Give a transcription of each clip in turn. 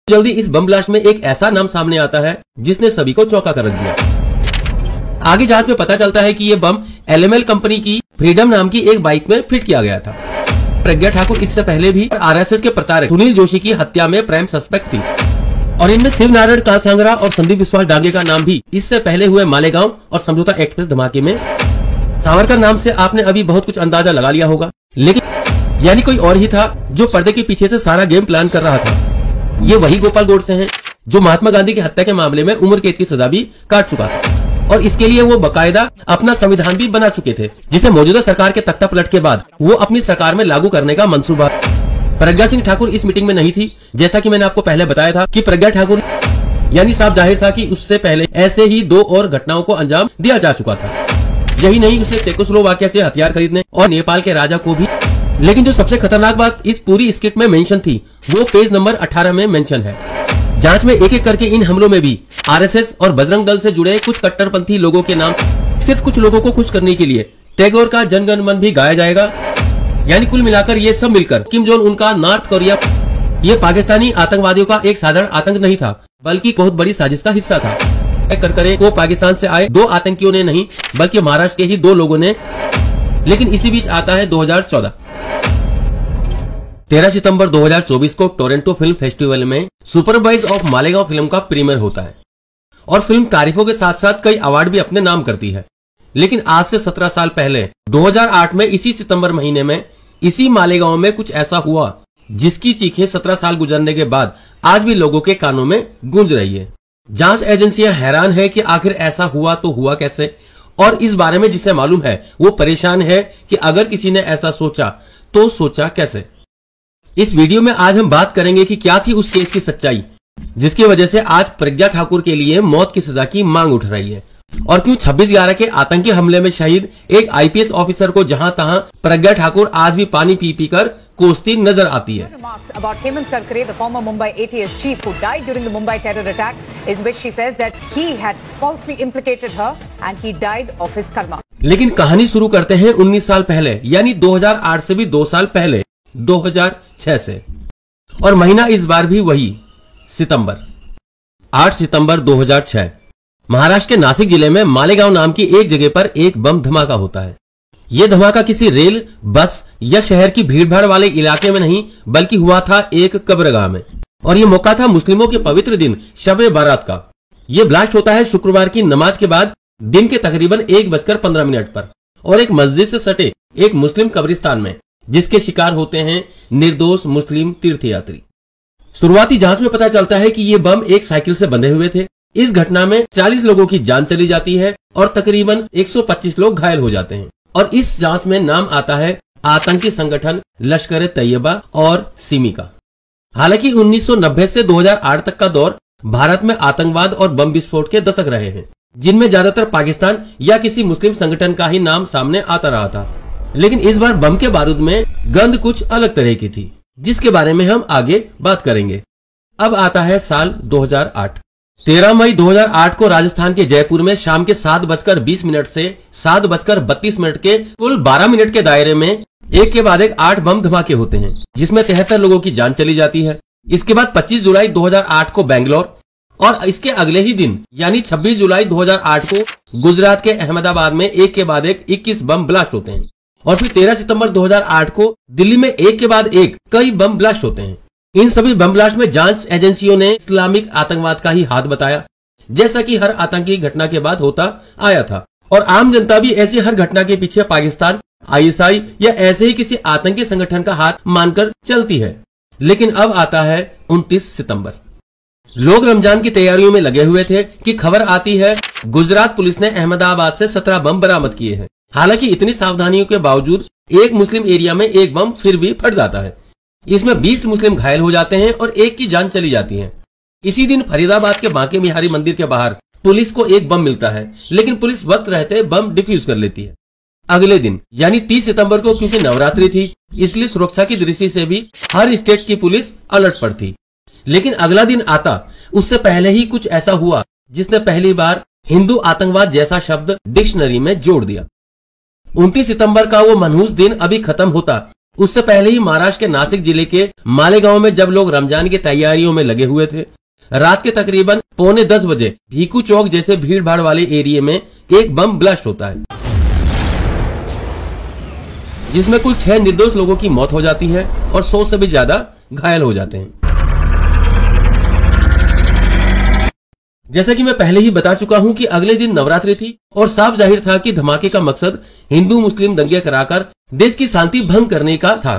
जल्दी इस bomb blast में एक ऐसा नाम सामने आता है जिसने सभी को चौंका कर रख दिया। आगे जांच में पता चलता है कि ये बम एलएमएल कंपनी की फ्रीडम नाम की एक बाइक में फिट किया गया था। प्रज्ञा ठाकुर इससे पहले भी आरएसएस के प्रचारक सुनील जोशी की हत्या में प्राइम सस्पेक्ट थी और इनमें शिव नारायण कांसांगरा और संदीप विश्वास डांगे का नाम भी इससे पहले हुए मालेगांव और समझौता एक्सप्रेस धमाके में। सावरकर नाम से आपने अभी बहुत कुछ अंदाजा लगा लिया होगा, लेकिन यानी कोई और ही था जो पर्दे के पीछे से सारा गेम प्लान कर रहा था। ये वही गोपाल गोडसे हैं जो महात्मा गांधी की हत्या के मामले में उम्र कैद की सजा भी काट चुका था और इसके लिए वो बकायदा अपना संविधान भी बना चुके थे, जिसे मौजूदा सरकार के तख्ता पलट के बाद वो अपनी सरकार में लागू करने का मंसूबा। प्रज्ञा सिंह ठाकुर इस मीटिंग में नहीं थी। जैसा कि मैंने आपको पहले बताया था कि प्रज्ञा ठाकुर यानी साफ जाहिर था कि उससे पहले ऐसे ही 2 और घटनाओं को अंजाम दिया जा चुका था। यही नहीं, उसने चेकोस्लोवाकिया से हथियार खरीदने और नेपाल के राजा को भी। लेकिन जो सबसे खतरनाक बात इस पूरी स्किट में मेंशन थी वो पेज नंबर 18 में मेंशन है। जांच में एक एक करके इन हमलों में भी आरएसएस और बजरंग दल से जुड़े कुछ कट्टरपंथी लोगों के नाम, सिर्फ कुछ लोगों को खुश करने के लिए टैगोर का जनगण मन भी गाया जाएगा। यानी कुल मिलाकर ये सब मिलकर किम जोंग उनका नॉर्थ कोरिया ये पाकिस्तानी आतंकवादियों का एक साधारण आतंक नहीं था, बल्कि बहुत बड़ी साजिश का हिस्सा था। करके वो पाकिस्तान से आए 2 आतंकियों ने नहीं, बल्कि महाराष्ट्र के ही 2 लोगों ने। लेकिन इसी बीच आता है 2014। 13 सितंबर 2024 को टोरंटो फिल्म फेस्टिवल में सुपरवाइज ऑफ मालेगांव फिल्म का प्रीमियर होता है और फिल्म तारीफों के साथ साथ कई अवार्ड भी अपने नाम करती है। लेकिन आज से 17 साल पहले 2008 में इसी सितंबर महीने में इसी मालेगांव में कुछ ऐसा हुआ जिसकी चीखें 17 साल गुजरने के बाद आज भी लोगों के कानों में गूंज रही है। जांच एजेंसियां हैरान है कि आखिर ऐसा हुआ तो हुआ कैसे, और इस बारे में जिसे मालूम है वो परेशान है कि अगर किसी ने ऐसा सोचा तो सोचा कैसे। इस वीडियो में आज हम बात करेंगे कि क्या थी उस केस की सच्चाई जिसकी वजह से आज प्रज्ञा ठाकुर के लिए मौत की सजा की मांग उठ रही है, और क्यों 26/11 के आतंकी हमले में शहीद एक आईपीएस ऑफिसर को जहां तहां प्रज्ञा ठाकुर आज भी पानी पी पी कर कोसती नजर आती है। About Hemant Karkare, the former Mumbai ATS chief who died during the Mumbai terror attack, in which she says that he had falsely implicated her and he died of his karma. लेकिन कहानी शुरू करते हैं 19 साल पहले, यानी 2008 से भी 2 साल पहले, 2006 से, और महीना इस बार भी वही सितंबर, 8 सितंबर 2006। महाराष्ट्र के नासिक जिले में मालेगांव नाम की एक जगह पर एक बम धमाका होता है। यह धमाका किसी रेल, बस या शहर की भीड़भाड़ वाले इलाके में नहीं, बल्कि हुआ था एक कब्रगाह में, और ये मौका था मुस्लिमों के पवित्र दिन शब-ए बारात का। यह ब्लास्ट होता है शुक्रवार की नमाज के बाद दिन के तकरीबन 1:15 पर, और एक मस्जिद से सटे एक मुस्लिम कब्रिस्तान में, जिसके शिकार होते हैं निर्दोष मुस्लिम तीर्थयात्री। शुरुआती जांच में पता चलता है कि ये बम एक साइकिल से बंधे हुए थे। इस घटना में 40 लोगों की जान चली जाती है और तकरीबन 125 लोग घायल हो जाते हैं, और इस जांच में नाम आता है आतंकी संगठन लश्कर-ए-तैयबा और सिमी का। हालांकि 1990 से 2008 तक का दौर भारत में आतंकवाद और बम विस्फोट के दशक रहे हैं, जिनमें ज्यादातर पाकिस्तान या किसी मुस्लिम संगठन का ही नाम सामने आता रहा था। लेकिन इस बार बम के बारूद में गंध कुछ अलग तरह की थी, जिसके बारे में हम आगे बात करेंगे। अब आता है साल 2008। 13 मई 2008 को राजस्थान के जयपुर में शाम के 7:20 से 7:32 के कुल 12 मिनट के दायरे में एक के बाद एक 8 बम धमाके होते हैं, जिसमें 73 लोगों की जान चली जाती है। इसके बाद 25 जुलाई 2008 को बेंगलोर, और इसके अगले ही दिन यानी 26 जुलाई 2008 को गुजरात के अहमदाबाद में एक के बाद एक 21 बम ब्लास्ट होते हैं, और फिर 13 सितंबर 2008 को दिल्ली में एक के बाद एक कई बम ब्लास्ट होते हैं। इन सभी बम ब्लास्ट में जांच एजेंसियों ने इस्लामिक आतंकवाद का ही हाथ बताया, जैसा कि हर आतंकी घटना के बाद होता आया था, और आम जनता भी ऐसी हर घटना के पीछे पाकिस्तान, आईएसआई या ऐसे ही किसी आतंकी संगठन का हाथ मानकर चलती है। लेकिन अब आता है 29 सितंबर। लोग रमजान की तैयारियों में लगे हुए थे कि खबर आती है गुजरात पुलिस ने अहमदाबाद से 17 बम बरामद किए हैं। हालांकि इतनी सावधानियों के बावजूद एक मुस्लिम एरिया में एक बम फिर भी फट जाता है। इसमें 20 मुस्लिम घायल हो जाते हैं और एक की जान चली जाती है। इसी दिन फरीदाबाद के बांके बिहारी मंदिर के बाहर पुलिस को एक बम मिलता है, लेकिन पुलिस वक्त रहते बम डिफ्यूज कर लेती है। अगले दिन यानी 30 सितंबर को, क्योंकि नवरात्रि थी, इसलिए सुरक्षा की दृष्टि से भी हर स्टेट की पुलिस अलर्ट पर थी। लेकिन अगला दिन आता उससे पहले ही कुछ ऐसा हुआ जिसने पहली बार हिंदू आतंकवाद जैसा शब्द डिक्शनरी में जोड़ दिया। 29 सितंबर का वो मनहूस दिन अभी खत्म होता उससे पहले ही महाराष्ट्र के नासिक जिले के मालेगांव में जब लोग रमजान की तैयारियों में लगे हुए थे, रात के तकरीबन 9:45 बजे भीकू चौक जैसे भीड़ भाड़ वाले एरिया में एक बम ब्लास्ट होता है, जिसमें कुल 6 निर्दोष लोगों की मौत हो जाती है और 100 से भी ज्यादा घायल हो जाते हैं। जैसा कि मैं पहले ही बता चुका हूं कि अगले दिन नवरात्रि थी और साफ जाहिर था कि धमाके का मकसद हिंदू मुस्लिम दंगे कराकर देश की शांति भंग करने का था।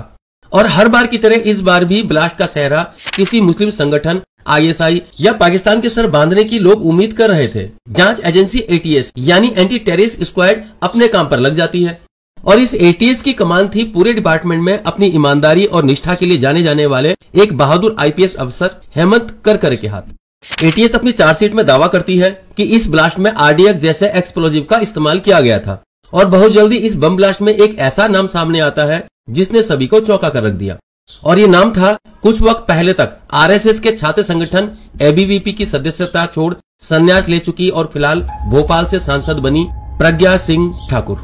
और हर बार की तरह इस बार भी ब्लास्ट का सेहरा किसी मुस्लिम संगठन ISI या पाकिस्तान के सर बांधने की लोग उम्मीद कर रहे थे। जांच एजेंसी ATS यानी एंटी टेररिस्ट स्क्वाड अपने काम पर लग जाती है और इस ATS की कमान थी पूरे डिपार्टमेंट में अपनी ईमानदारी और निष्ठा के लिए जाने जाने वाले एक बहादुर IPS अफसर हेमंत करकरे के हाथ। ATS अपनी चार्जशीट में दावा करती है कि इस ब्लास्ट में RDX जैसे एक्सप्लोजिव का इस्तेमाल किया गया था और बहुत जल्दी इस बम ब्लास्ट में एक ऐसा नाम सामने आता है जिसने सभी को चौंका कर रख दिया। और ये नाम था कुछ वक्त पहले तक RSS के छात्र संगठन ABVP की सदस्यता छोड़ संन्यास ले चुकी और फिलहाल भोपाल से सांसद बनी प्रज्ञा सिंह ठाकुर।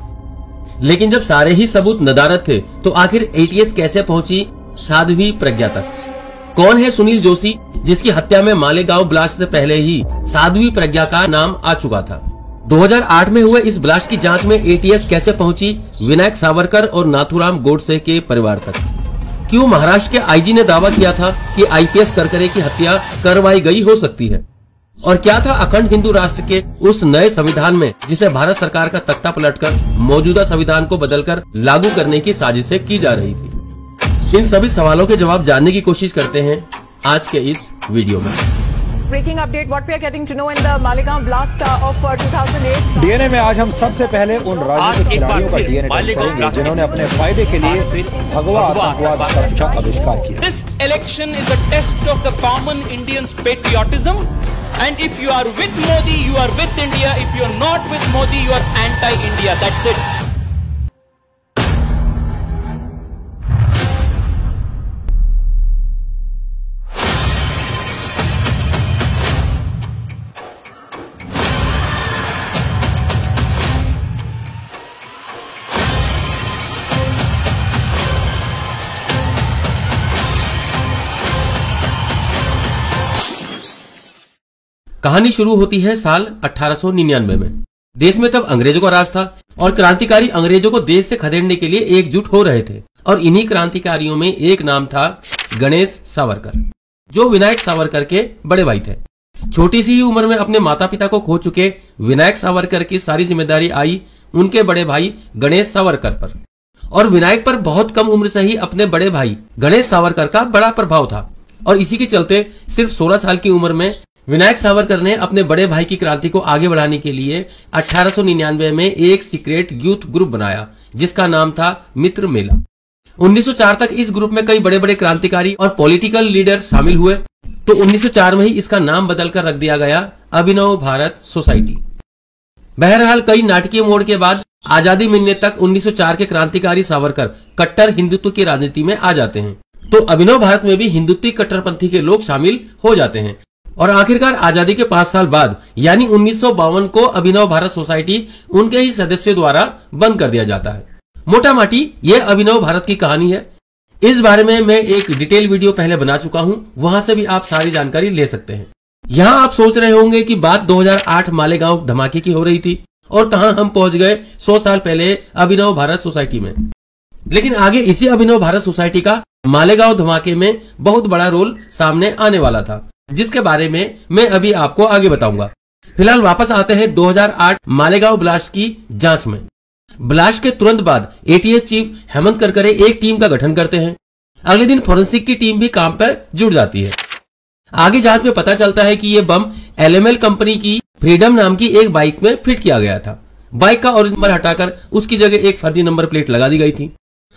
लेकिन जब सारे ही सबूत नदारद थे तो आखिर ATS कैसे पहुंची साध्वी प्रज्ञा तक? कौन है सुनील जोशी जिसकी हत्या में मालेगांव ब्लास्ट से पहले ही साध्वी प्रज्ञा का नाम आ चुका था? 2008 में हुए इस ब्लास्ट की जांच में ATS कैसे पहुंची विनायक सावरकर और नाथुराम गोडसे के परिवार तक? क्यों महाराष्ट्र के IG ने दावा किया था कि IPS करकरे की हत्या करवाई गई हो सकती है? और क्या था अखंड हिंदू राष्ट्र के उस नए संविधान में जिसे भारत सरकार का तख्ता पलटकर मौजूदा संविधान को बदलकर लागू करने की साजिशें की जा रही थी? इन सभी सवालों के जवाब जानने की कोशिश करते हैं आज के इस वीडियो में। Breaking update, what we are getting to know in the Malegaon blast of 2008. DNA में आज हम सबसे पहले उन राजनीतिक खिलाड़ियों का DNA टेस्ट करेंगे जिन्होंने अपने फायदे के लिए भगवा आतंकवाद शब्द का आविष्कार किया। This election is a test of the common Indian's patriotism, and if you are with Modi, you are with India. If you are not with Modi, you are anti-India. That's it. कहानी शुरू होती है साल 1899 में। देश में तब अंग्रेजों का राज था और क्रांतिकारी अंग्रेजों को देश से खदेड़ने के लिए एकजुट हो रहे थे। और इन्हीं क्रांतिकारियों में एक नाम था गणेश सावरकर, जो विनायक सावरकर के बड़े भाई थे। छोटी सी ही उम्र में अपने माता पिता को खो चुके विनायक सावरकर की सारी जिम्मेदारी आई उनके बड़े भाई गणेश सावरकर पर। और विनायक पर बहुत कम उम्र से ही अपने बड़े भाई गणेश सावरकर का बड़ा प्रभाव था और इसी के चलते सिर्फ 16 साल की उम्र में विनायक सावरकर ने अपने बड़े भाई की क्रांति को आगे बढ़ाने के लिए 1899 में एक सीक्रेट यूथ ग्रुप बनाया जिसका नाम था मित्र मेला। 1904 तक इस ग्रुप में कई बड़े बड़े क्रांतिकारी और पॉलिटिकल लीडर शामिल हुए, तो 1904 में ही इसका नाम बदलकर रख दिया गया अभिनव भारत सोसाइटी। बहरहाल कई नाटकीय मोड़ के बाद आजादी मिलने तक 1904 के क्रांतिकारी सावरकर कट्टर हिंदुत्व की राजनीति में आ जाते हैं, तो अभिनव भारत में भी हिंदुत्व कट्टरपंथी के लोग शामिल हो जाते हैं और आखिरकार आजादी के 5 साल बाद यानी 1952 को अभिनव भारत सोसाइटी उनके ही सदस्यों द्वारा बंद कर दिया जाता है। मोटा माटी यह अभिनव भारत की कहानी है। इस बारे में मैं एक डिटेल वीडियो पहले बना चुका हूं, वहां से भी आप सारी जानकारी ले सकते हैं। यहां आप सोच रहे होंगे कि बात 2008 मालेगांव धमाके की हो रही थी और कहां हम पहुंच गए 100 साल पहले अभिनव भारत सोसाइटी में। लेकिन आगे इसी अभिनव भारत सोसाइटी का मालेगांव धमाके में बहुत बड़ा रोल सामने आने वाला था, जिसके बारे में मैं अभी आपको आगे बताऊंगा। फिलहाल वापस आते हैं 2008 मालेगांव ब्लास्ट की जांच में। ब्लास्ट के तुरंत बाद ATS चीफ हेमंत करकरे एक टीम का गठन करते हैं। अगले दिन फोरेंसिक की टीम भी काम पर जुट जाती है। आगे जांच में पता चलता है कि यह बम LML कंपनी की फ्रीडम नाम की एक बाइक में फिट किया गया था। बाइक का ओरिजिनल नंबर हटाकर उसकी जगह एक फर्जी नंबर प्लेट लगा दी गई थी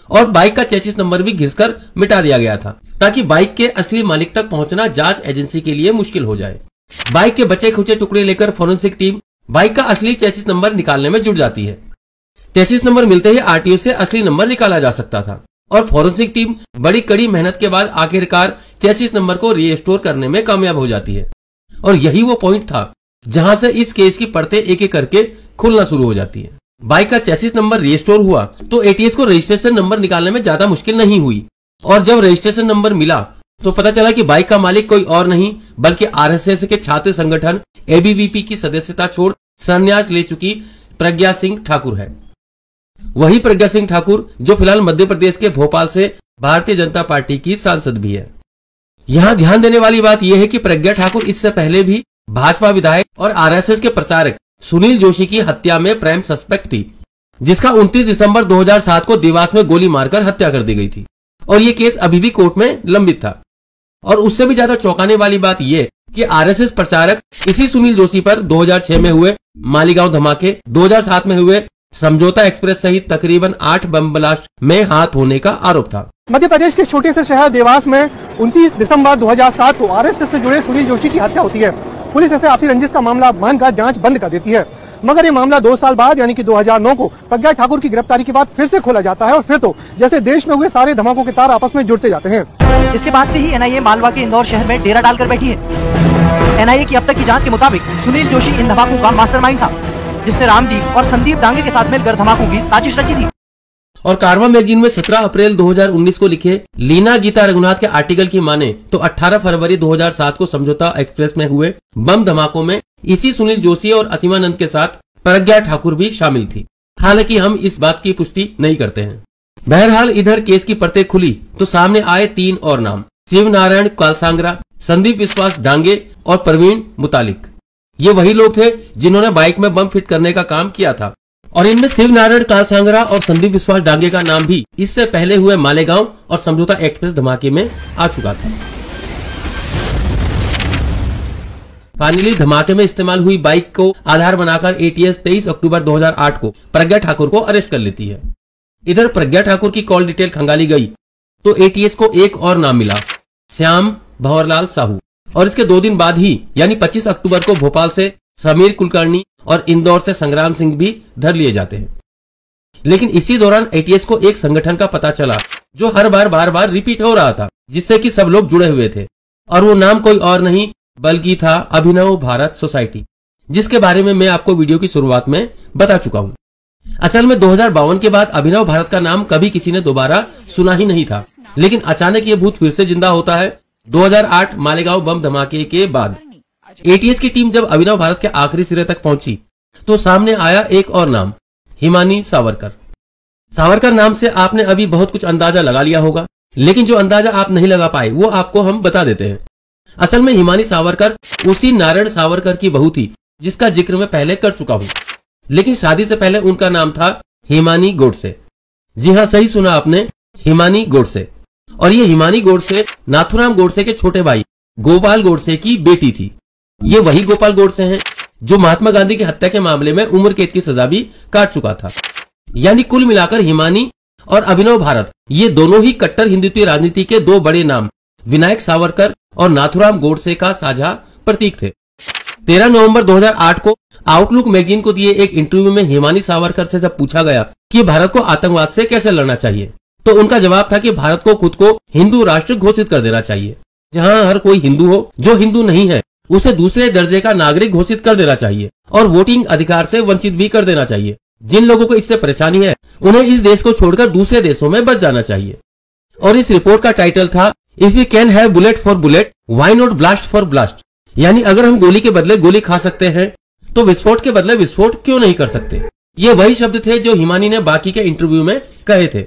और बाइक का चेसिस नंबर भी घिसकर मिटा दिया गया था ताकि बाइक के असली मालिक तक पहुंचना जांच एजेंसी के लिए मुश्किल हो जाए। बाइक के बचे खुचे टुकड़े लेकर फोरेंसिक टीम बाइक का असली चेसिस नंबर निकालने में जुट जाती है। चेसिस नंबर मिलते ही RTO से असली नंबर निकाला जा सकता था और फोरेंसिक टीम बड़ी कड़ी मेहनत के बाद आखिरकार चेसिस नंबर को रीस्टोर करने में कामयाब हो जाती है। और यही वो पॉइंट था जहां से इस केस की परतें एक एक करके खुलना शुरू हो जाती है। बाइक का चेसिस नंबर रिस्टोर हुआ तो एटीएस को रजिस्ट्रेशन नंबर निकालने में ज्यादा मुश्किल नहीं हुई, और जब रजिस्ट्रेशन नंबर मिला तो पता चला कि बाइक का मालिक कोई और नहीं बल्कि आरएसएस के छात्र संगठन एबीवीपी की सदस्यता छोड़ संन्यास ले चुकी प्रज्ञा सिंह ठाकुर है। वही प्रज्ञा सिंह ठाकुर जो फिलहाल मध्य प्रदेश के भोपाल से भारतीय जनता पार्टी की सांसद भी है। यहाँ ध्यान देने वाली बात यह है कि प्रज्ञा ठाकुर इससे पहले भी भाजपा विधायक और आरएसएस के प्रचारक सुनील जोशी की हत्या में प्राइम सस्पेक्ट थी, जिसका 29 दिसंबर 2007 को देवास में गोली मारकर हत्या कर दी गई थी, और ये केस अभी भी कोर्ट में लंबित था। और उससे भी ज्यादा चौंकाने वाली बात यह कि आरएसएस प्रचारक इसी सुनील जोशी पर 2006 में हुए मालीगांव धमाके, 2007 में हुए समझौता एक्सप्रेस सहित तकरीबन 8 बम ब्लास्ट में हाथ होने का आरोप था। मध्य प्रदेश के छोटे से शहर देवास में 29 दिसंबर 2007 को आरएसएस से जुड़े सुनील जोशी की हत्या होती है। पुलिस ऐसे आपसी रंजिश का मामला मानकर जांच बंद कर देती है, मगर ये मामला 2 साल बाद यानी कि 2009 को प्रज्ञा ठाकुर की गिरफ्तारी के बाद फिर से खोला जाता है, और फिर तो जैसे देश में हुए सारे धमाकों के तार आपस में जुड़ते जाते हैं। इसके बाद से ही एनआईए मालवा के इंदौर शहर में डेरा डालकर बैठी है। एनआईए की अब तक की जांच के मुताबिक सुनील जोशी इन धमाकों का मास्टरमाइंड था, जिसने रामजी और संदीप डांगे के साथ मिलकर धमाकों की साजिश रची थी। और कारवा मैगजीन में 17 अप्रैल 2019 को लिखे लीना गीता रघुनाथ के आर्टिकल की माने तो 18 फरवरी 2007 को समझौता एक्सप्रेस में हुए बम धमाकों में इसी सुनील जोशी और असीमानंद के साथ प्रज्ञा ठाकुर भी शामिल थी। हालांकि हम इस बात की पुष्टि नहीं करते हैं। बहरहाल इधर केस की परतें खुली तो सामने आए 3 और नाम, शिव नारायण कालसांगरा, संदीप विश्वास डांगे और प्रवीण मुतालिक। ये वही लोग थे जिन्होंने बाइक में बम फिट करने का काम किया था, और इनमें शिव नारायण कालसांगरा और संदीप विश्वास डांगे का नाम भी इससे पहले हुए मालेगांव और समझौता एक्सप्रेस धमाके में आ चुका था। फाइनली धमाके में इस्तेमाल हुई बाइक को आधार बनाकर एटीएस 23 अक्टूबर 2008 को प्रज्ञा ठाकुर को अरेस्ट कर लेती है। इधर प्रज्ञा ठाकुर की कॉल डिटेल खंगाली गई तो एटीएस को एक और नाम मिला, श्याम भंवरलाल साहू, और इसके 2 दिन बाद ही यानी 25 अक्टूबर को भोपाल से समीर कुलकर्णी और इंदौर से संग्राम सिंह भी धर लिए जाते हैं। लेकिन इसी दौरान एटीएस को एक संगठन का पता चला जो हर बार बार रिपीट हो रहा था, जिससे कि सब लोग जुड़े हुए थे, और वो नाम कोई और नहीं बल्कि था अभिनव भारत सोसाइटी, जिसके बारे में मैं आपको वीडियो की शुरुआत में बता चुका हूँ। असल में 2052 के बाद अभिनव भारत का नाम कभी किसी ने दोबारा सुना ही नहीं था, लेकिन अचानक ये भूत फिर से जिंदा होता है 2008 मालेगांव बम धमाके के बाद। एटीएस की टीम जब अभिनव भारत के आखिरी सिरे तक पहुंची तो सामने आया एक और नाम, हिमानी सावरकर। सावरकर नाम से आपने अभी बहुत कुछ अंदाजा लगा लिया होगा, लेकिन जो अंदाजा आप नहीं लगा पाए वो आपको हम बता देते हैं। असल में हिमानी सावरकर उसी नारायण सावरकर की बहू थी जिसका जिक्र मैं पहले कर चुका हूं, लेकिन शादी से पहले उनका नाम था हिमानी गोडसे। जी हाँ, सही सुना आपने, हिमानी गोडसे। और ये हिमानी गोडसे नाथुराम गोडसे के छोटे भाई गोपाल गोडसे की बेटी थी। ये वही गोपाल गोडसे हैं जो महात्मा गांधी की हत्या के मामले में उम्र कैद की सजा भी काट चुका था। यानी कुल मिलाकर हिमानी और अभिनव भारत ये दोनों ही कट्टर हिंदुत्व राजनीति के 2 बड़े नाम विनायक सावरकर और नाथुराम गोडसे का साझा प्रतीक थे। 13 नवंबर 2008 को आउटलुक मैगजीन को दिए एक इंटरव्यू में हिमानी सावरकर से जब पूछा गया कि भारत को आतंकवाद से कैसे लड़ना चाहिए, तो उनका जवाब था कि भारत को खुद को हिंदू राष्ट्र घोषित कर देना चाहिए, जहां हर कोई हिंदू हो, जो हिंदू नहीं है उसे दूसरे दर्जे का नागरिक घोषित कर देना चाहिए, और वोटिंग अधिकार से वंचित भी कर देना चाहिए। जिन लोगों को इससे परेशानी है उन्हें इस देश को छोड़कर दूसरे देशों में बच जाना चाहिए। और इस रिपोर्ट का टाइटल था if you can have bullet for bullet why not blast for blast, यानी अगर हम गोली के बदले गोली खा सकते हैं तो विस्फोट के बदले विस्फोट क्यों नहीं कर सकते। ये वही शब्द थे जो हिमानी ने बाकी के इंटरव्यू में कहे थे।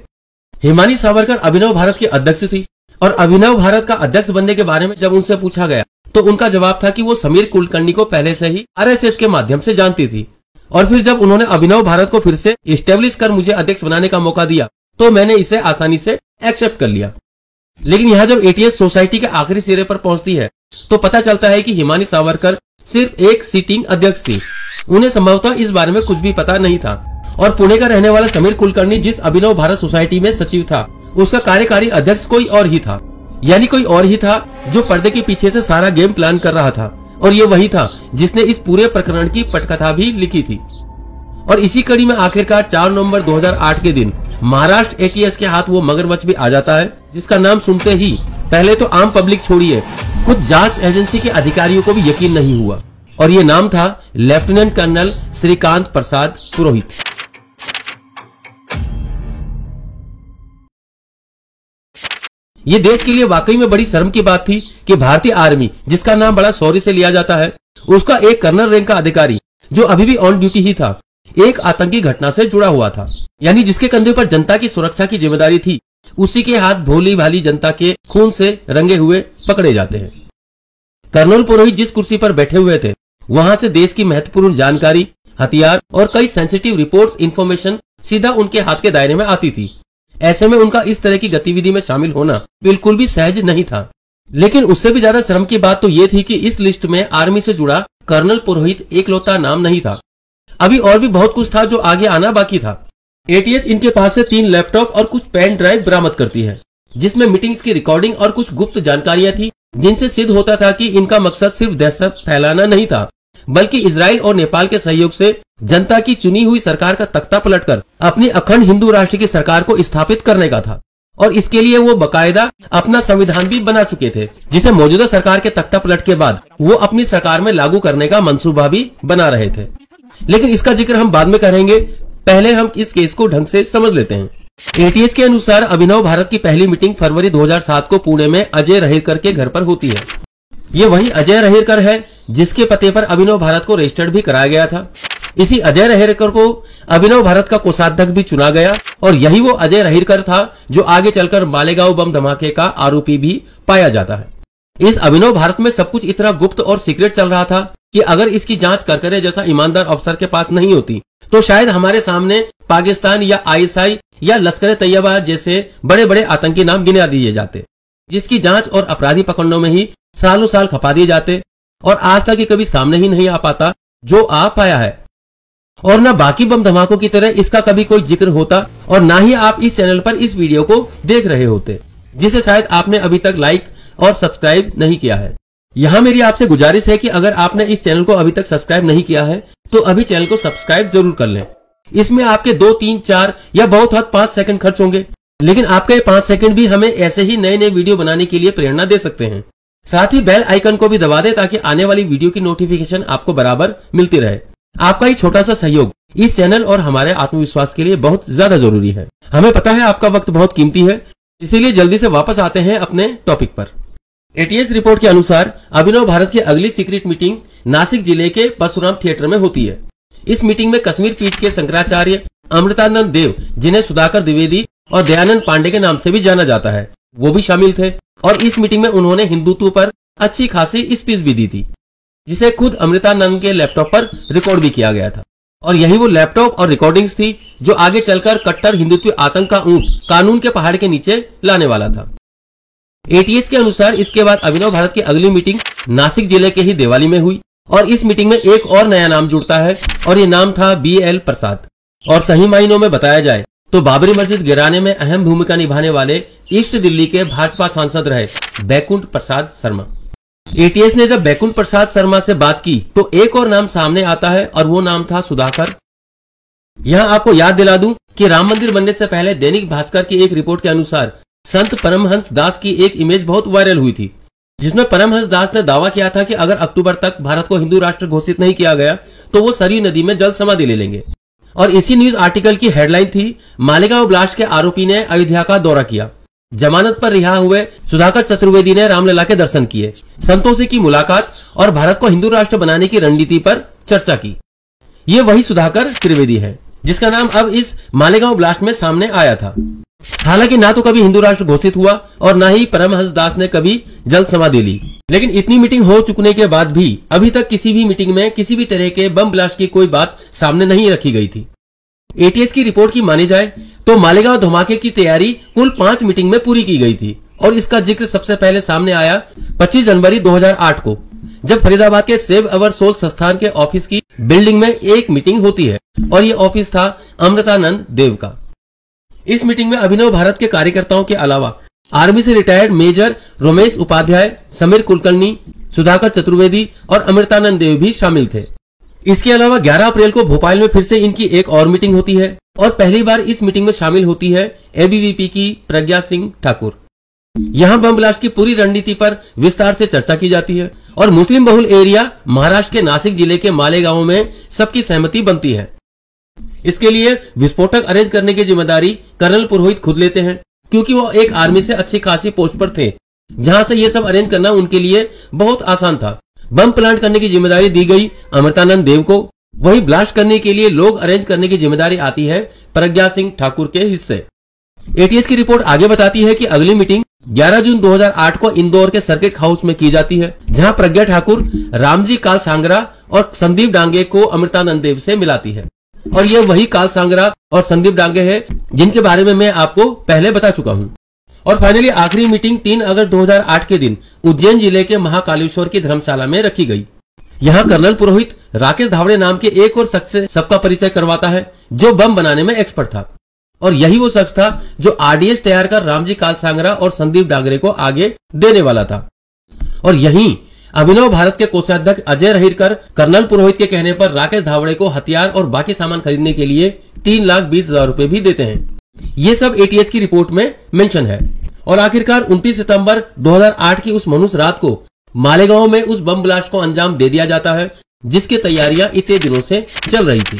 हिमानी सावरकर अभिनव भारत की अध्यक्ष थी, और अभिनव भारत का अध्यक्ष बनने के बारे में जब उनसे पूछा गया तो उनका जवाब था कि वो समीर कुलकर्णी को पहले से ही आरएसएस के माध्यम से जानती थी, और फिर जब उन्होंने अभिनव भारत को फिर से इस्टेब्लिश कर मुझे अध्यक्ष बनाने का मौका दिया तो मैंने इसे आसानी से एक्सेप्ट कर लिया। लेकिन यहाँ जब एटीएस सोसाइटी के आखिरी सिरे पर पहुंचती है तो पता चलता है कि हिमानी सावरकर सिर्फ एक सीटिंग अध्यक्ष थी। उन्हें संभवतः इस बारे में कुछ भी पता नहीं था, और पुणे का रहने वाला समीर कुलकर्णी जिस अभिनव भारत सोसाइटी में सचिव था उसका कार्यकारी अध्यक्ष कोई और ही था, यानी कोई और ही था जो पर्दे के पीछे से सारा गेम प्लान कर रहा था, और ये वही था जिसने इस पूरे प्रकरण की पटकथा भी लिखी थी। और इसी कड़ी में आखिरकार 4 नवंबर 2008 के दिन महाराष्ट्र एटीएस के हाथ वो मगरमच्छ भी आ जाता है जिसका नाम सुनते ही पहले तो आम पब्लिक छोड़िए कुछ जांच एजेंसी के अधिकारियों को भी यकीन नहीं हुआ, और ये नाम था लेफ्टिनेंट कर्नल श्रीकांत प्रसाद पुरोहित। ये देश के लिए वाकई में बड़ी शर्म की बात थी कि भारतीय आर्मी, जिसका नाम बड़ा शौर्य से लिया जाता है, उसका एक कर्नल रैंक का अधिकारी जो अभी भी ऑन ड्यूटी ही था, एक आतंकी घटना से जुड़ा हुआ था। यानी जिसके कंधे पर जनता की सुरक्षा की जिम्मेदारी थी, उसी के हाथ भोली भाली जनता के खून से रंगे हुए पकड़े जाते हैं। कर्नल पुरोहित जिस कुर्सी पर बैठे हुए थे, वहां से देश की महत्वपूर्ण जानकारी, हथियार और कई सेंसिटिव रिपोर्ट्स, इंफॉर्मेशन सीधा उनके हाथ के दायरे में आती थी। ऐसे में उनका इस तरह की गतिविधि में शामिल होना बिल्कुल भी सहज नहीं था। लेकिन उससे भी ज्यादा शर्म की बात तो ये थी कि इस लिस्ट में आर्मी से जुड़ा कर्नल पुरोहित एकलौता नाम नहीं था। अभी और भी बहुत कुछ था जो आगे आना बाकी था। एटीएस इनके पास से 3 लैपटॉप और कुछ पेन ड्राइव बरामद करती है, जिसमें मीटिंग्स की रिकॉर्डिंग और कुछ गुप्त जानकारियां थी, जिनसे सिद्ध होता था कि इनका मकसद सिर्फ दहशत फैलाना नहीं था, बल्कि इजराइल और नेपाल के सहयोग से जनता की चुनी हुई सरकार का तख्ता पलटकर अपनी अखंड हिंदू राष्ट्र की सरकार को स्थापित करने का था। और इसके लिए वो बकायदा अपना संविधान भी बना चुके थे, जिसे मौजूदा सरकार के तख्ता पलट के बाद वो अपनी सरकार में लागू करने का मंसूबा भी बना रहे थे। लेकिन इसका जिक्र हम बाद में करेंगे, पहले हम इस केस को ढंग से समझ लेते हैं। एटीएस के अनुसार अभिनव भारत की पहली मीटिंग फरवरी 2007 को पुणे में अजय रहेरकर के घर पर होती है। ये वही अजय रहेरकर है जिसके पते पर अभिनव भारत को रजिस्टर्ड भी कराया गया था। इसी अजय रहेरकर को अभिनव भारत का कोषाध्यक्ष भी चुना गया और यही वो अजय रहेरकर था जो आगे चलकर मालेगांव बम धमाके का आरोपी भी पाया जाता है। इस अभिनव भारत में सब कुछ इतना गुप्त और सीक्रेट चल रहा था कि अगर इसकी जांच करकरे जैसा ईमानदार अफसर के पास नहीं होती तो शायद हमारे सामने पाकिस्तान या आईएसआई या लश्कर तैयबा जैसे बड़े बड़े आतंकी नाम गिना दिए जाते, जिसकी जांच और अपराधी पकड़ने में ही सालों साल खपा दिए जाते और आज तक कभी सामने ही नहीं आ पाता जो आ पाया है। और न बाकी बम धमाकों की तरह इसका कभी कोई जिक्र होता और ना ही आप इस चैनल पर इस वीडियो को देख रहे होते, जिसे शायद आपने अभी तक लाइक और सब्सक्राइब नहीं किया है। यहाँ मेरी आपसे गुजारिश है कि अगर आपने इस चैनल को अभी तक सब्सक्राइब नहीं किया है तो अभी चैनल को सब्सक्राइब जरूर कर लें। इसमें आपके 2, 3, 4 या बहुत हद 5 सेकंड खर्च होंगे, लेकिन आपके ये 5 सेकंड भी हमें ऐसे ही नए नए वीडियो बनाने के लिए प्रेरणा दे सकते हैं। साथ ही बेल आइकन को भी दबा दें ताकि आने वाली वीडियो की नोटिफिकेशन आपको बराबर मिलती रहे। आपका ये छोटा सा सहयोग इस चैनल और हमारे आत्मविश्वास के लिए बहुत ज्यादा जरूरी है। हमें पता है आपका वक्त बहुत कीमती है, इसीलिए जल्दी से वापस आते हैं अपने टॉपिक पर। एटीएस रिपोर्ट के अनुसार अभिनव भारत की अगली सीक्रेट मीटिंग नासिक जिले के परशुराम थिएटर में होती है। इस मीटिंग में कश्मीर पीठ के शंकराचार्य अमृतानंद देव, जिन्हें सुधाकर द्विवेदी और दयानंद पांडे के नाम से भी जाना जाता है, वो भी शामिल थे। और इस मीटिंग में उन्होंने हिंदुत्व पर अच्छी खासी स्पीच भी दी थी, जिसे खुद अमृतानंद के लैपटॉप पर रिकॉर्ड भी किया गया था। और यही वो लैपटॉप और रिकॉर्डिंग्स थी जो आगे चलकर कट्टर हिंदुत्व आतंक का ऊंट कानून के पहाड़ के नीचे लाने वाला था। एटीएस के अनुसार इसके बाद अभिनव भारत की अगली मीटिंग नासिक जिले के ही देवाली में हुई और इस मीटिंग में एक और नया नाम जुड़ता है और ये नाम था BL प्रसाद। और सही मायनों में बताया जाए तो बाबरी मस्जिद गिराने में अहम भूमिका निभाने वाले ईस्ट दिल्ली के भाजपा सांसद रहे बैकुंठ प्रसाद शर्मा। एटीएस ने जब बैकुंठ प्रसाद शर्मा से बात की तो एक और नाम सामने आता है और वो नाम था सुधाकर। यहाँ आपको याद दिला दूं कि राम मंदिर बनने से पहले दैनिक भास्कर की एक रिपोर्ट के अनुसार संत परमहंस दास की एक इमेज बहुत वायरल हुई थी, जिसमें परमहंस दास ने दावा किया था कि अगर अक्टूबर तक भारत को हिंदू राष्ट्र घोषित नहीं किया गया तो वो सरयू नदी में जल समाधि ले लेंगे। और इसी न्यूज आर्टिकल की हेडलाइन थी, मालेगांव ब्लास्ट के आरोपी ने अयोध्या का दौरा किया, जमानत पर रिहा हुए सुधाकर चतुर्वेदी ने रामलला के दर्शन किए, संतों से की मुलाकात और भारत को हिंदू राष्ट्र बनाने की रणनीति पर चर्चा की। ये वही सुधाकर त्रिवेदी है जिसका नाम अब इस मालेगांव ब्लास्ट में सामने आया था। हालांकि ना तो कभी हिंदू राष्ट्र घोषित हुआ और ना ही परमहंस दास ने कभी जल समाधि ली, लेकिन इतनी मीटिंग हो चुकने के बाद भी अभी तक किसी भी मीटिंग में किसी भी तरह के बम ब्लास्ट की कोई बात सामने नहीं रखी गई थी। एटीएस की रिपोर्ट की मानी जाए तो मालेगांव धमाके की तैयारी कुल 5 मीटिंग में पूरी की गई थी और इसका जिक्र सबसे पहले सामने आया 25 जनवरी 2008 को, जब फरीदाबाद के सेव अवर सोल संस्थान के ऑफिस की बिल्डिंग में एक मीटिंग होती है और ये ऑफिस था अमृतानंद देव का। इस मीटिंग में अभिनव भारत के कार्यकर्ताओं के अलावा आर्मी से रिटायर्ड मेजर रोमेश उपाध्याय, समीर कुलकर्णी, सुधाकर चतुर्वेदी और अमृतानंद देव भी शामिल थे। इसके अलावा 11 अप्रैल को भोपाल में फिर से इनकी एक और मीटिंग होती है और पहली बार इस मीटिंग में शामिल होती है एबीवीपी की प्रज्ञा सिंह ठाकुर। यहाँ बम ब्लास्ट की पूरी रणनीति पर विस्तार से चर्चा की जाती है और मुस्लिम बहुल एरिया महाराष्ट्र के नासिक जिले के मालेगांव में सबकी सहमति बनती है। इसके लिए विस्फोटक अरेंज करने की जिम्मेदारी कर्नल पुरोहित खुद लेते हैं क्योंकि वो एक आर्मी से अच्छी खासी पोस्ट पर थे, जहां से ये सब अरेंज करना उनके लिए बहुत आसान था। बम प्लांट करने की जिम्मेदारी दी गई अमृतानंद देव को, वही ब्लास्ट करने के लिए लोग अरेंज करने की जिम्मेदारी आती है प्रज्ञा सिंह ठाकुर के हिस्से। एटीएस की रिपोर्ट आगे बताती है कि अगली मीटिंग 11 जून 2008 को इंदौर के सर्किट हाउस में की जाती है, जहां प्रज्ञा ठाकुर रामजी कालसांगरा और संदीप डांगे को अमृतानंद देव से मिलाती है। और ये वही कालसांगरा और संदीप डांगे हैं जिनके बारे में मैं आपको पहले बता चुका हूं। और फाइनली आखिरी मीटिंग 3 अगस्त 2008 के दिन उज्जैन जिले के महाकालेश्वर की धर्मशाला में रखी गई। यहाँ कर्नल पुरोहित राकेश धावड़े नाम के एक और शख्स से सबका परिचय करवाता है, जो बम बनाने में एक्सपर्ट था। और यही वो शख्स था जो आरडीएस तैयार कर रामजी कालसांगरा और संदीप डांगरे को आगे देने वाला था। और यहीं अभिनव भारत के कोषाध्यक्ष अजय रहीरकर कर्नल पुरोहित के कहने पर राकेश धावड़े को हथियार और बाकी सामान खरीदने के लिए 3,20,000 रुपए भी देते हैं। ये सब एटीएस की रिपोर्ट में मेंशन है। और आखिरकार 29 सितंबर 2008 की उस मनुष्य रात को मालेगांव में उस बम ब्लास्ट को अंजाम दे दिया जाता है, जिसकी तैयारियां इतने दिनों से चल रही थी।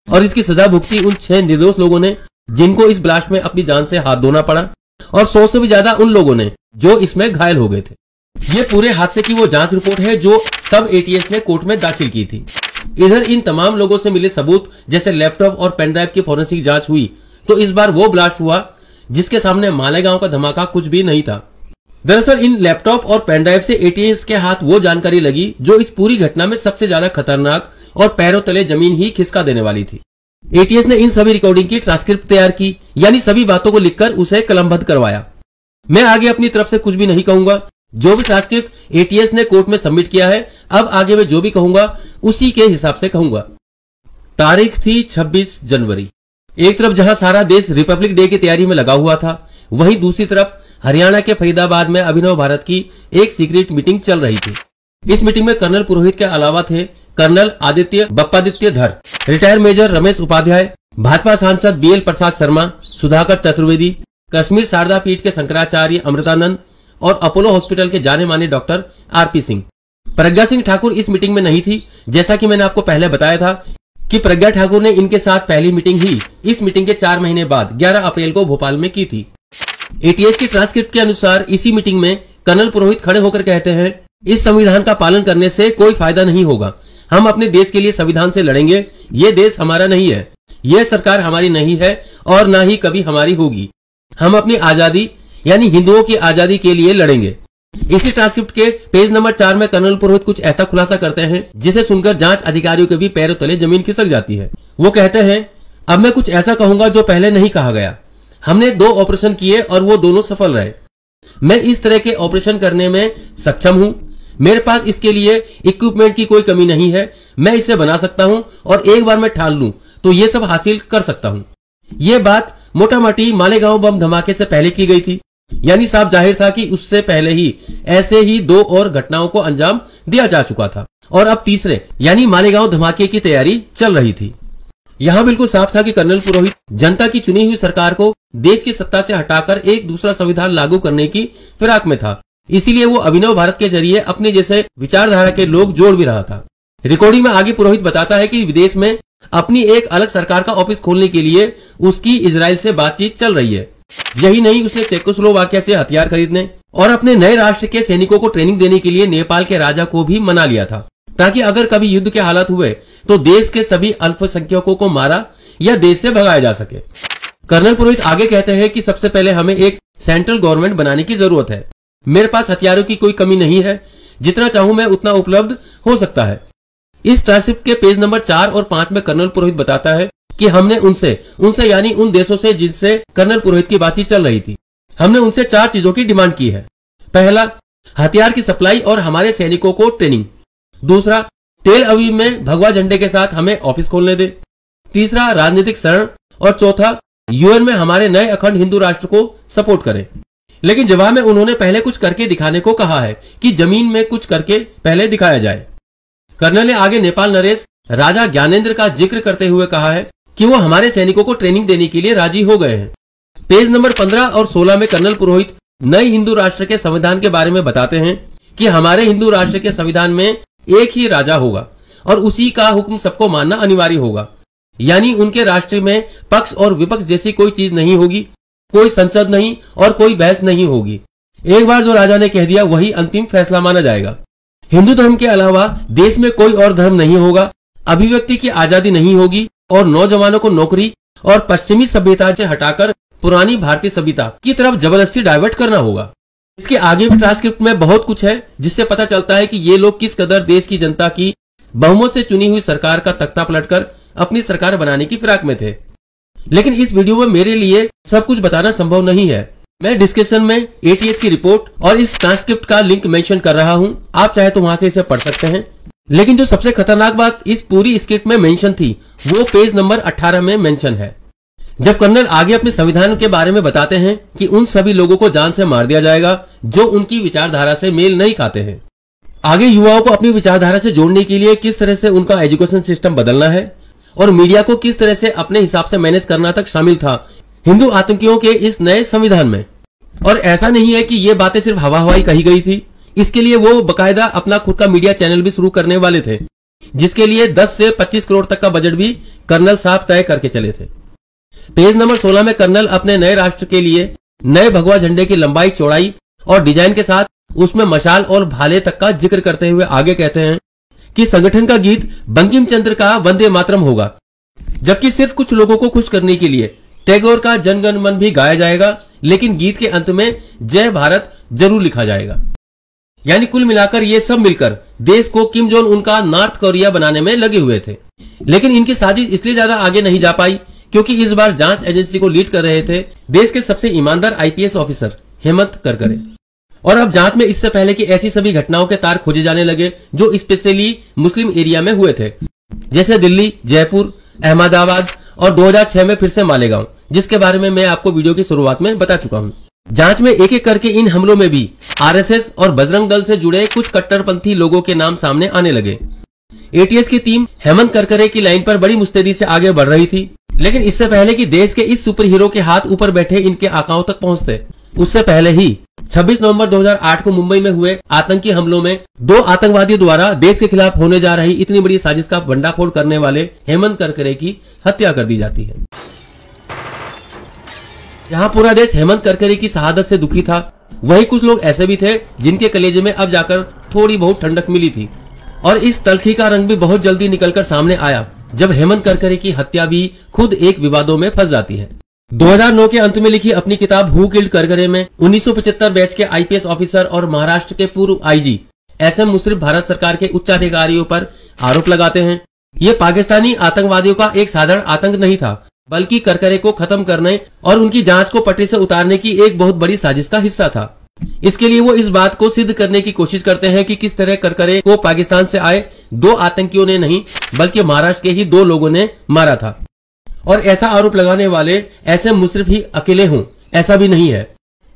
और इसकी सजा भुगती उन 6 निर्दोष लोगों ने जिनको इस ब्लास्ट में अपनी जान से हाथ धोना पड़ा, और 100 से भी ज्यादा उन लोगों ने जो इसमें घायल हो गए थे। ये पूरे हादसे की वो जांच रिपोर्ट है जो तब एटीएस ने कोर्ट में दाखिल की थी। इधर इन तमाम लोगों से मिले सबूत जैसे लैपटॉप और पेनड्राइव की फोरेंसिक जांच हुई, तो इस बार वो ब्लास्ट हुआ जिसके सामने मालेगांव का धमाका कुछ भी नहीं था। दरअसल इन लैपटॉप और पेनड्राइव से एटीएस के हाथ वो जानकारी लगी जो इस पूरी घटना में सबसे ज्यादा खतरनाक और पैरों तले जमीन ही खिसका देने वाली थी। एटीएस ने इन सभी रिकॉर्डिंग की ट्रांसक्रिप्ट तैयार की, यानी सभी बातों को लिखकर उसे कलमबद्ध करवाया। मैं आगे अपनी तरफ से कुछ भी नहीं कहूंगा, जो भी ट्रांसक्रिप्ट एटीएस ने कोर्ट में सबमिट किया है, अब आगे मैं जो भी कहूंगा उसी के हिसाब से कहूंगा। तारीख थी 26 जनवरी। एक तरफ जहां सारा देश रिपब्लिक डे की तैयारी में लगा हुआ था, वहीं दूसरी तरफ हरियाणा के फरीदाबाद में अभिनव भारत की एक सीक्रेट मीटिंग चल रही थी। इस मीटिंग में कर्नल पुरोहित के अलावा थे कर्नल आदित्य बप्पादित्य धर, रिटायर मेजर रमेश उपाध्याय, भाजपा सांसद बीएल प्रसाद शर्मा, सुधाकर चतुर्वेदी, कश्मीर शारदा पीठ के शंकराचार्य अमृतानंद और अपोलो हॉस्पिटल के जाने माने डॉक्टर आरपी सिंह। प्रज्ञा सिंह ठाकुर इस मीटिंग में नहीं थी। जैसा कि मैंने आपको पहले बताया था कि प्रज्ञा ठाकुर ने इनके साथ पहली मीटिंग ही इस मीटिंग के 4 महीने बाद 11 अप्रैल को भोपाल में की थी। एटीएस की ट्रांसक्रिप्ट के अनुसार इसी मीटिंग में कर्नल पुरोहित खड़े होकर कहते हैं, इस संविधान का पालन करने से कोई फायदा नहीं होगा। हम अपने देश के लिए संविधान से लड़ेंगे। ये देश हमारा नहीं है, ये सरकार हमारी नहीं है और ना ही कभी हमारी होगी। हम अपनी आजादी यानी हिंदुओं की आजादी के लिए लड़ेंगे। इसी ट्रांसक्रिप्ट के पेज नंबर 4 में कर्नल पुरोहित कुछ ऐसा खुलासा करते हैं जिसे सुनकर जांच अधिकारियों के भी पैरों तले जमीन खिसक जाती है। वो कहते हैं, अब मैं कुछ ऐसा कहूंगा जो पहले नहीं कहा गया। हमने 2 ऑपरेशन किए और वो दोनों सफल रहे। मैं इस तरह के ऑपरेशन करने में सक्षम हूं। मेरे पास इसके लिए इक्विपमेंट की कोई कमी नहीं है। मैं इसे बना सकता हूं और एक बार मैं ठान लूं तो ये सब हासिल कर सकता हूं। ये बात मोटा मोटी मालेगांव बम धमाके से पहले की गई थी, यानी साफ जाहिर था कि उससे पहले ही ऐसे ही 2 और घटनाओं को अंजाम दिया जा चुका था और अब तीसरे यानी मालेगांव धमाके की तैयारी चल रही थी। यहां बिल्कुल साफ था कि कर्नल पुरोहित जनता की चुनी हुई सरकार को देश की सत्ता से हटाकर एक दूसरा संविधान लागू करने की फिराक में था। इसीलिए वो अभिनव भारत के जरिए अपने जैसे विचारधारा के लोग जोड़ भी रहा था। रिकॉर्डिंग में आगे पुरोहित बताता है कि विदेश में अपनी एक अलग सरकार का ऑफिस खोलने के लिए उसकी इजराइल से बातचीत चल रही है। यही नहीं, उसने चेकोस्लोवाकिया से हथियार खरीदने और अपने नए राष्ट्र के सैनिकों को ट्रेनिंग देने के लिए नेपाल के राजा को भी मना लिया था, ताकि अगर कभी युद्ध के हालात हुए तो देश के सभी अल्पसंख्यकों को मारा या देश से भगाया जा सके। कर्नल पुरोहित आगे कहते हैं कि सबसे पहले हमें एक सेंट्रल गवर्नमेंट बनाने की जरूरत है। मेरे पास हथियारों की कोई कमी नहीं है, जितना चाहूं मैं उतना उपलब्ध हो सकता है। इस ट्रांसक्रिप्ट के पेज नंबर 4 और 5 में कर्नल पुरोहित बताता है कि हमने उनसे यानी उन देशों से जिनसे कर्नल पुरोहित की बातचीत चल रही थी, हमने उनसे 4 चीजों की डिमांड की है। पहला, हथियार की सप्लाई और हमारे सैनिकों को ट्रेनिंग। दूसरा, तेल अवीव में भगवा झंडे के साथ हमें ऑफिस खोलने दे। तीसरा, राजनीतिक शरण। और चौथा, यूएन में हमारे नए अखंड हिंदू राष्ट्र को सपोर्ट करें। लेकिन जवाब में उन्होंने पहले कुछ करके दिखाने को कहा है कि जमीन में कुछ करके पहले दिखाया जाए। कर्नल ने आगे नेपाल नरेश राजा ज्ञानेंद्र का जिक्र करते हुए कहा है कि वो हमारे सैनिकों को ट्रेनिंग देने के लिए राजी हो गए हैं। पेज नंबर 15 और 16 में कर्नल पुरोहित नए हिंदू राष्ट्र के संविधान के बारे में बताते हैं कि हमारे हिंदू राष्ट्र के संविधान में एक ही राजा होगा और उसी का हुक्म सबको मानना अनिवार्य होगा, यानी उनके राष्ट्र में पक्ष और विपक्ष जैसी कोई चीज नहीं होगी। कोई संसद नहीं और कोई बहस नहीं होगी। एक बार जो राजा ने कह दिया वही अंतिम फैसला माना जाएगा। हिंदू धर्म के अलावा देश में कोई और धर्म नहीं होगा, अभिव्यक्ति की आजादी नहीं होगी और नौजवानों को नौकरी और पश्चिमी सभ्यता से हटाकर पुरानी भारतीय सभ्यता की तरफ जबरदस्ती डाइवर्ट करना होगा। इसके आगे भी ट्रांसक्रिप्ट में बहुत कुछ है जिससे पता चलता है कि ये लोग किस कदर देश की जनता की बहुमत से चुनी हुई सरकार का तख्ता पलटकर अपनी सरकार बनाने की फिराक में थे। लेकिन इस वीडियो में मेरे लिए सब कुछ बताना संभव नहीं है। मैं डिस्क्रिप्शन में एटीएस की रिपोर्ट और इस ट्रांसक्रिप्ट का लिंक मेंशन कर रहा हूं, आप चाहे तो वहां से इसे पढ़ सकते हैं। लेकिन जो सबसे खतरनाक बात इस पूरी स्क्रिप्ट में मेंशन थी वो पेज नंबर 18 में मेंशन है, जब कर्नल आगे अपने संविधान के बारे में बताते हैं कि उन सभी लोगों को जान से मार दिया जाएगा जो उनकी विचारधारा से मेल नहीं खाते हैं। आगे युवाओं को अपनी विचारधारा से जोड़ने के लिए किस तरह से उनका एजुकेशन सिस्टम बदलना है और मीडिया को किस तरह से अपने हिसाब से मैनेज करना तक शामिल था हिंदू आतंकियों के इस नए संविधान में। और ऐसा नहीं है कि ये बातें सिर्फ हवा हवाई कही गई थी, इसके लिए वो बकायदा अपना खुद का मीडिया चैनल भी शुरू करने वाले थे, जिसके लिए 10 से 25 करोड़ तक का बजट भी कर्नल साहब तय करके चले थे। पेज नंबर 16 में कर्नल अपने नए राष्ट्र के लिए नए भगवा झंडे की लंबाई, चौड़ाई और डिजाइन के साथ उसमें मशाल और भाले तक का जिक्र करते हुए आगे कहते हैं कि संगठन का गीत बंकिम चंद्र का वंदे मातरम होगा, जबकि सिर्फ कुछ लोगों को खुश करने के लिए टैगोर का जनगण मन भी गाया जाएगा, लेकिन गीत के अंत में जय भारत जरूर लिखा जाएगा। यानी कुल मिलाकर ये सब मिलकर देश को किम जोंग उनका नॉर्थ कोरिया बनाने में लगे हुए थे। लेकिन इनकी साजिश इसलिए ज्यादा आगे नहीं जा पाई क्योंकि इस बार जांच एजेंसी को लीड कर रहे थे देश के सबसे ईमानदार आईपीएस ऑफिसर हेमंत करकरे। और अब जांच में इससे पहले की ऐसी सभी घटनाओं के तार खोजे जाने लगे जो स्पेशली मुस्लिम एरिया में हुए थे, जैसे दिल्ली, जयपुर, अहमदाबाद और 2006 में फिर से मालेगांव, जिसके बारे में मैं आपको वीडियो की शुरुआत में बता चुका हूं। जांच में एक एक करके इन हमलों में भी आरएसएस और बजरंग दल से जुड़े कुछ कट्टरपंथी लोगों के नाम सामने आने लगे। एटीएस की टीम हेमंत करकरे की लाइन पर बड़ी मुस्तैदी से आगे बढ़ रही थी, लेकिन इससे पहले कि देश के इस सुपर हीरो के हाथ ऊपर बैठे इनके आकाओं तक पहुंचते, उससे पहले ही 26 नवंबर 2008 को मुंबई में हुए आतंकी हमलों में 2 आतंकवादियों द्वारा देश के खिलाफ होने जा रही इतनी बड़ी साजिश का भंडाफोड़ करने वाले हेमंत करकरे की हत्या कर दी जाती है। जहां पूरा देश हेमंत करकरे की शहादत से दुखी था, वहीं कुछ लोग ऐसे भी थे जिनके कलेजे में अब जाकर थोड़ी बहुत ठंडक मिली थी। और इस तलखी का रंग भी बहुत जल्दी निकलकर सामने आया जब हेमंत करकरे की हत्या भी खुद एक विवादों में फंस जाती है। 2009 के अंत में लिखी अपनी किताब हु किल्ड करकरे में 1975 बैच के आईपीएस ऑफिसर और महाराष्ट्र के पूर्व आईजी एसएम मुशर्रफ भारत सरकार के उच्चाधिकारियों पर आरोप लगाते हैं ये पाकिस्तानी आतंकवादियों का एक साधारण आतंक नहीं था, बल्कि करकरे को खत्म करने और उनकी जांच को पटरी से उतारने की एक बहुत बड़ी साजिश का हिस्सा था। इसके लिए वो इस बात को सिद्ध करने की कोशिश करते हैं कि किस तरह करकरे को पाकिस्तान से आए 2 आतंकियों ने नहीं बल्कि महाराष्ट्र के ही 2 लोगों ने मारा था। और ऐसा आरोप लगाने वाले एसएम मुशर्रफ ही अकेले हों ऐसा भी नहीं है।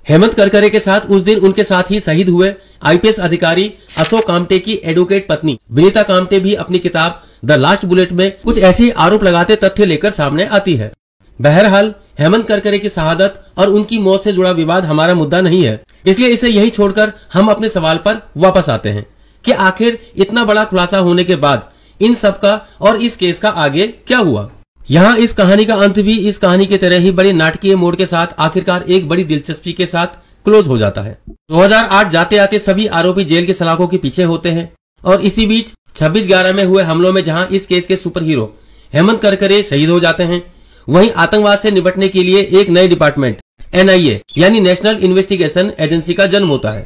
हेमंत करकरे के साथ उस दिन उनके साथ ही शहीद हुए आईपीएस अधिकारी अशोक कामटे की एडवोकेट पत्नी विनीता कामटे भी अपनी किताब द लास्ट बुलेट में कुछ ऐसे आरोप लगाते तथ्य लेकर सामने आती है। बहरहाल हेमंत करकरे की शहादत और उनकी मौत से जुड़ा विवाद हमारा मुद्दा नहीं है, इसलिए इसे यही छोड़कर हम अपने सवाल पर वापस आते हैं कि आखिर इतना बड़ा खुलासा होने के बाद इन सब का और इस केस का आगे क्या हुआ। यहाँ इस कहानी का अंत भी इस कहानी की तरह ही बड़े नाटकीय मोड़ के साथ आखिरकार एक बड़ी दिलचस्पी के साथ क्लोज हो जाता है। 2008 जाते आते सभी आरोपी जेल के सलाखों के पीछे होते हैं और इसी बीच 26/11 में हुए हमलों में जहां इस केस के सुपर हीरो हेमंत करकरे शहीद हो जाते हैं, वहीं आतंकवाद से निपटने के लिए एक नए डिपार्टमेंट एनआईए यानी नेशनल इन्वेस्टिगेशन एजेंसी का जन्म होता है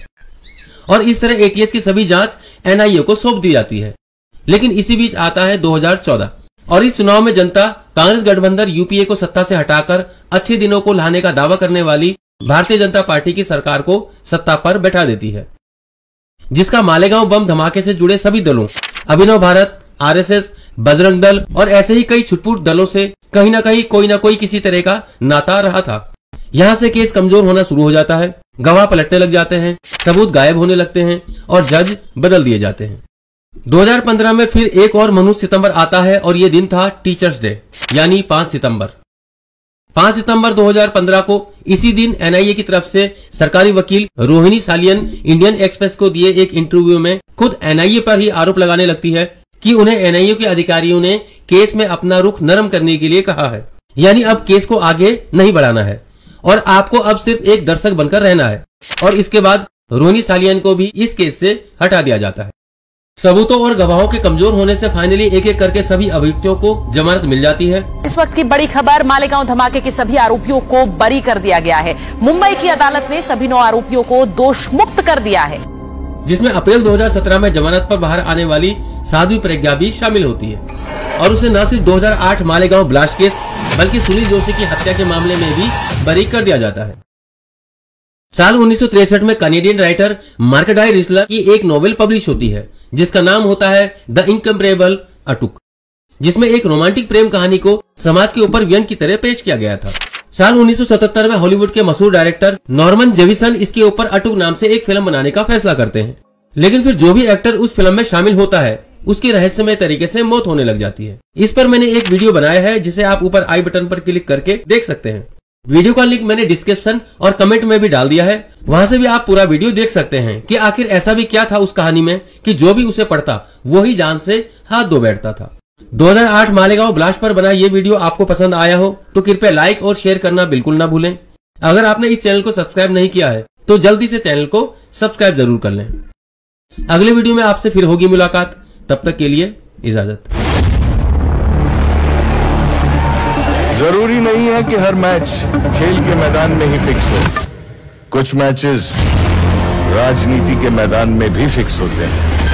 और इस तरह एटीएस की सभी जांच एनआईए को सौंप दी जाती है। लेकिन इसी बीच आता है 2014 और इस चुनाव में जनता कांग्रेस गठबंधन यूपीए को सत्ता से हटाकर अच्छे दिनों को लाने का दावा करने वाली भारतीय जनता पार्टी की सरकार को सत्ता पर बैठा देती है, जिसका मालेगांव बम धमाके से जुड़े सभी दलों अभिनव भारत, आरएसएस, बजरंग दल और ऐसे ही कई छुटपुट दलों से कहीं ना कहीं कोई ना कोई किसी तरह का नाता रहा था। यहाँ से केस कमजोर होना शुरू हो जाता है, गवाह पलटने लग जाते हैं, सबूत गायब होने लगते हैं और जज बदल दिए जाते हैं। 2015 में फिर एक और मनुष्य सितंबर आता है और ये दिन था टीचर्स डे यानी 5 सितंबर। 5 सितंबर 2015 को इसी दिन एनआईए की तरफ से सरकारी वकील रोहिणी सालियन इंडियन एक्सप्रेस को दिए एक इंटरव्यू में खुद एनआईए पर ही आरोप लगाने लगती है कि उन्हें एनआईए के अधिकारियों ने केस में अपना रुख नरम करने के लिए कहा है, यानी अब केस को आगे नहीं बढ़ाना है और आपको अब सिर्फ एक दर्शक बनकर रहना है। और इसके बाद रोनी सालियान को भी इस केस से हटा दिया जाता है। सबूतों और गवाहों के कमजोर होने से फाइनली एक एक करके सभी अभियुक्तों को जमानत मिल जाती है। इस वक्त की बड़ी खबर, मालेगांव धमाके के सभी आरोपियों को बरी कर दिया गया है। मुंबई की अदालत ने सभी 9 आरोपियों को दोष मुक्त कर दिया है, जिसमें अप्रैल 2017 में जमानत पर बाहर आने वाली साध्वी प्रज्ञा भी शामिल होती है। और उसे न सिर्फ 2008 मालेगांव ब्लास्ट केस बल्कि सुनील जोशी की हत्या के मामले में भी बरी कर दिया जाता है। साल 1963 में कनेडियन राइटर मार्कडाई रिसलर की एक नॉवेल पब्लिश होती है जिसका नाम होता है द इनकम्परेबल अटुक, जिसमें एक रोमांटिक प्रेम कहानी को समाज के ऊपर व्यंग की तरह पेश किया गया था। साल 1977 में हॉलीवुड के मशहूर डायरेक्टर नॉर्मन जेविसन इसके ऊपर अटुक नाम से एक फिल्म बनाने का फैसला करते हैं, लेकिन फिर जो भी एक्टर उस फिल्म में शामिल होता है उसकी रहस्यमय तरीके से मौत होने लग जाती है। इस पर मैंने एक वीडियो बनाया है जिसे आप ऊपर आई बटन पर क्लिक करके देख सकते हैं। वीडियो का लिंक मैंने डिस्क्रिप्शन और कमेंट में भी डाल दिया है, वहां से भी आप पूरा वीडियो देख सकते हैं कि आखिर ऐसा भी क्या था उस कहानी में कि जो भी उसे पढ़ता वो ही जान से हाथ धो बैठता था। 2008 मालेगांव ब्लास्ट पर बना ये वीडियो आपको पसंद आया हो तो कृपया लाइक और शेयर करना बिल्कुल ना भूलें। अगर आपने इस चैनल को सब्सक्राइब नहीं किया है तो जल्दी से चैनल को सब्सक्राइब जरूर कर लें। अगले वीडियो में आपसे फिर होगी मुलाकात, तब तक के लिए इजाजत। जरूरी नहीं है कि हर मैच खेल के मैदान में ही फिक्स हो, कुछ मैचेस राजनीति के मैदान में भी फिक्स होते हैं।